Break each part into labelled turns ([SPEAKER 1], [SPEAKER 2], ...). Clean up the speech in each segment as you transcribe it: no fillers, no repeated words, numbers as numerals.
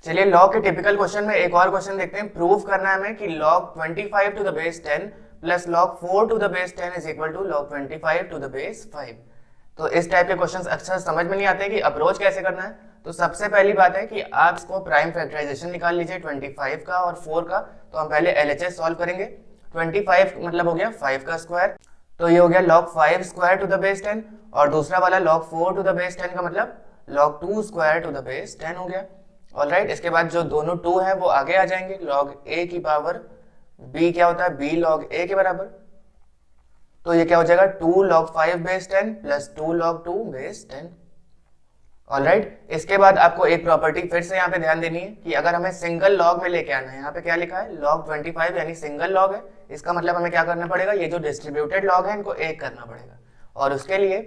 [SPEAKER 1] चलिए लॉग के typical question में एक और क्वेश्चन देखते हैं। प्रूव करना है हमें कि log 25 to the base 10 plus log 4 to the base 10 is equal to log 25 to the base 5। तो इस टाइप के क्वेश्चंस अक्सर समझ में नहीं आते कि अप्रोच कैसे करना है। तो सबसे पहली बात है कि आप इसको प्राइम फैक्टराइजेशन निकाल लीजिए 25 का और 4 का। तो हम पहले LHS सॉल्व करेंगे। 25 मतलब हो गया 5 का स्क्वायर, तो ये हो गया log 5 square to the base 10, और दूसरा वाला log 4 टू द बेस 10 का मतलब log 2 square to the base 10 हो गया। ऑलराइट, इसके बाद जो दोनों 2 है वो आगे आ जाएंगे। log a की पावर b क्या होता है, b log a के बराबर। तो ये क्या हो जाएगा 2 log 5 base 10 plus 2 log 2 base 10। Alright, इसके बाद आपको एक प्रॉपर्टी फिर से यहाँ पे ध्यान देनी है कि अगर हमें सिंगल लॉग में लेके आना है, यहाँ पे क्या लिखा है log 25 यानी सिंगल लॉग है, इसका मतलब हमें क्या करना पड़ेगा, ये जो डिस्ट्रीब्यूटेड लॉग है इनको एक करना पड़ेगा। और उसके लिए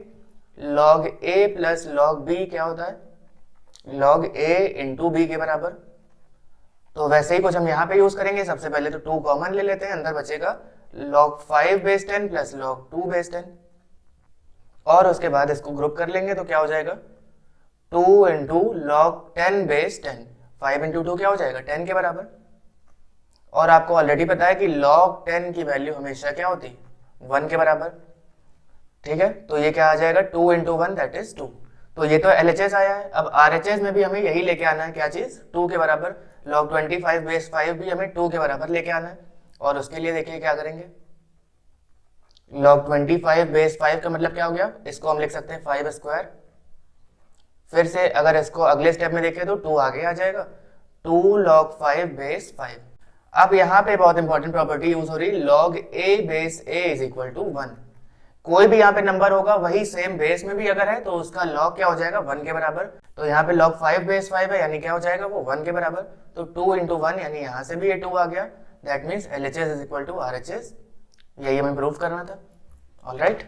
[SPEAKER 1] log a plus log b क्या होता है, log a इंटू बी के बराबर। तो वैसे ही कुछ हम यहाँ पे यूज करेंगे। सबसे पहले तो 2 कॉमन ले लेते हैं, अंदर बचेगा log 5 base 10 plus log 2 base 10, और उसके बाद इसको ग्रुप कर लेंगे तो क्या हो जाएगा 2 इंटू log 10 बेस 10। 5 इंटू 2 क्या हो जाएगा 10 के बराबर। और आपको ऑलरेडी पता है कि log 10 की वैल्यू हमेशा क्या होती है 1 के बराबर। ठीक है, तो ये क्या आ जाएगा 2 इंटू 1 दैट इज 2। तो ये तो LHS आया है। अब RHS में भी हमें यही लेके आना है, क्या चीज 2 के बराबर। log 25 बेस 5 भी हमें 2 के बराबर लेके आना है। और उसके लिए देखिए क्या करेंगे, log 25 बेस 5 का मतलब क्या हो गया, इसको हम लिख सकते हैं 5 स्क्वायर। फिर से अगर इसको अगले स्टेप में देखें तो 2 आगे आ जाएगा, 2 log 5 बेस 5। अब यहाँ पे बहुत इंपॉर्टेंट प्रॉपर्टी यूज हो रही है, log a base a is equal to 1। कोई भी यहाँ पे नंबर होगा वही सेम बेस में भी अगर है तो उसका log क्या हो जाएगा 1 के बराबर। तो यहाँ पे log 5 बेस 5 है यानी क्या हो जाएगा वो 1 के बराबर। तो 2 इंटू 1 यानी यहाँ से भी ये 2 आ गया। That means LHS is equal to RHS। यही हमें प्रूव करना था। ऑलराइट।